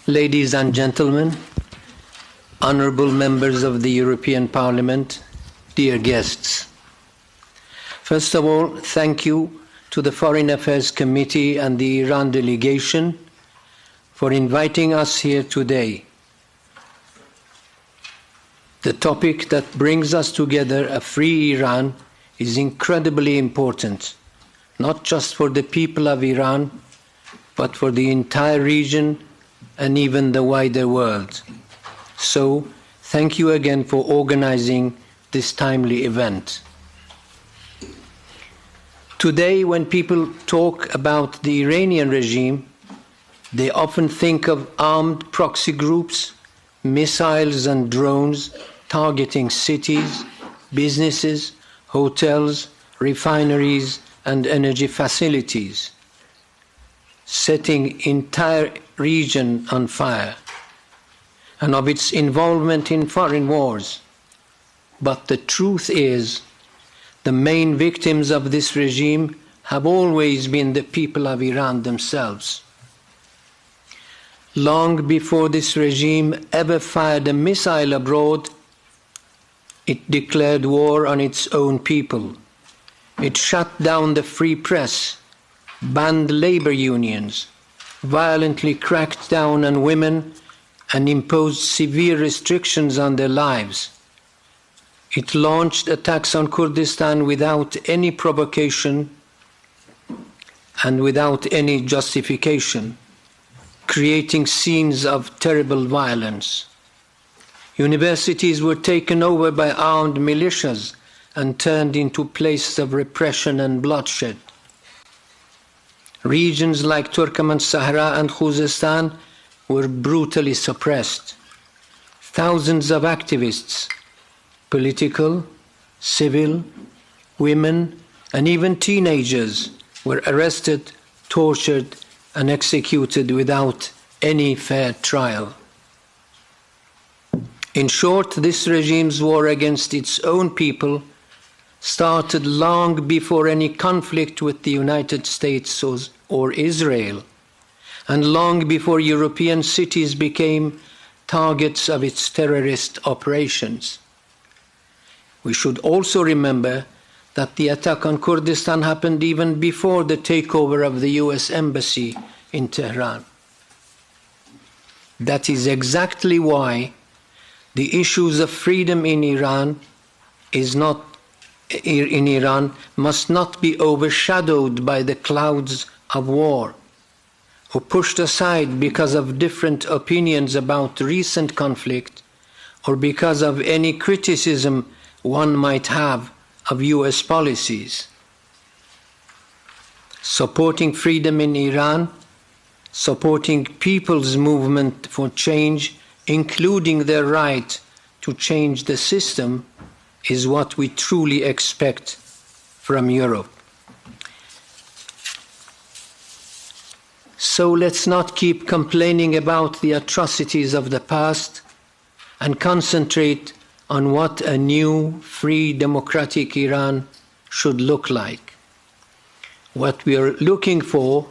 Ladies and gentlemen, honorable members of the European Parliament, dear guests. First of all, thank you to the Foreign Affairs Committee and the Iran delegation for inviting us here today. The topic that brings us together, a free Iran, is incredibly important, not just for the people of Iran, but for the entire region and even the wider world. So, thank you again for organizing this timely event. Today, when people talk about the Iranian regime, they often think of armed proxy groups, missiles and drones targeting cities, businesses, hotels, refineries, and energy facilities, setting entire region on fire, and of its involvement in foreign wars. But the truth is, the main victims of this regime have always been the people of Iran themselves. Long before this regime ever fired a missile abroad, it declared war on its own people. It shut down the free press, banned labor unions, violently cracked down on women, and imposed severe restrictions on their lives. It launched attacks on Kurdistan without any provocation and without any justification, creating scenes of terrible violence. Universities were taken over by armed militias and turned into places of repression and bloodshed. Regions like Turkmen Sahara and Khuzestan were brutally suppressed. Thousands of activists, political, civil, women, and even teenagers were arrested, tortured, and executed without any fair trial. In short, this regime's war against its own people started long before any conflict with the United States or Israel, and long before European cities became targets of its terrorist operations. We should also remember that the attack on Kurdistan happened even before the takeover of the US Embassy in Tehran. That is exactly why the issues of freedom in Iran must not be overshadowed by the clouds of war, or pushed aside because of different opinions about recent conflict, or because of any criticism one might have of US policies. Supporting freedom in Iran, supporting people's movement for change, including their right to change the system, is what we truly expect from Europe. So let's not keep complaining about the atrocities of the past and concentrate on what a new, free, democratic Iran should look like. What we are looking for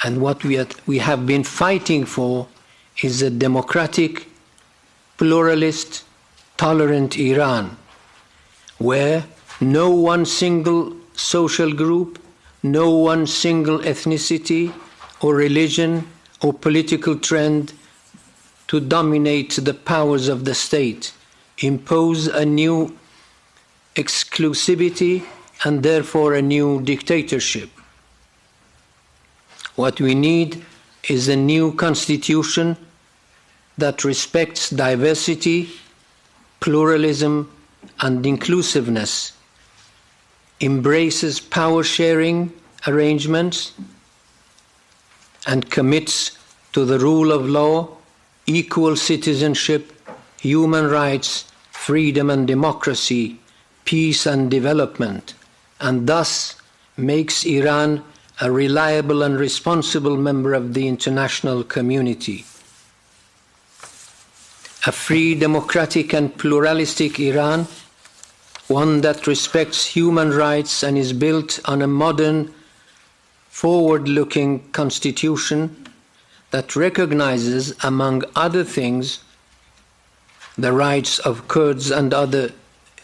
and what we have been fighting for is a democratic, pluralist, tolerant Iran, where no one single social group, no one single ethnicity or religion or political trend to dominate the powers of the state, impose a new exclusivity and therefore a new dictatorship. What we need is a new constitution that respects diversity, pluralism, and inclusiveness, embraces power-sharing arrangements, and commits to the rule of law, equal citizenship, human rights, freedom and democracy, peace and development, and thus makes Iran a reliable and responsible member of the international community. A free, democratic and pluralistic Iran, one that respects human rights and is built on a modern, forward-looking constitution that recognizes, among other things, the rights of Kurds and other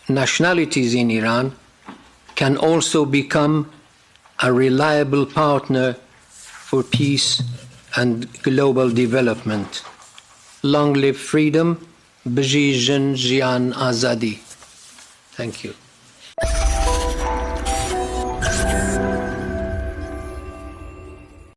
nationalities in Iran, can also become a reliable partner for peace and global development. Long live freedom, B'ji Jin Jian Azadi. Thank you.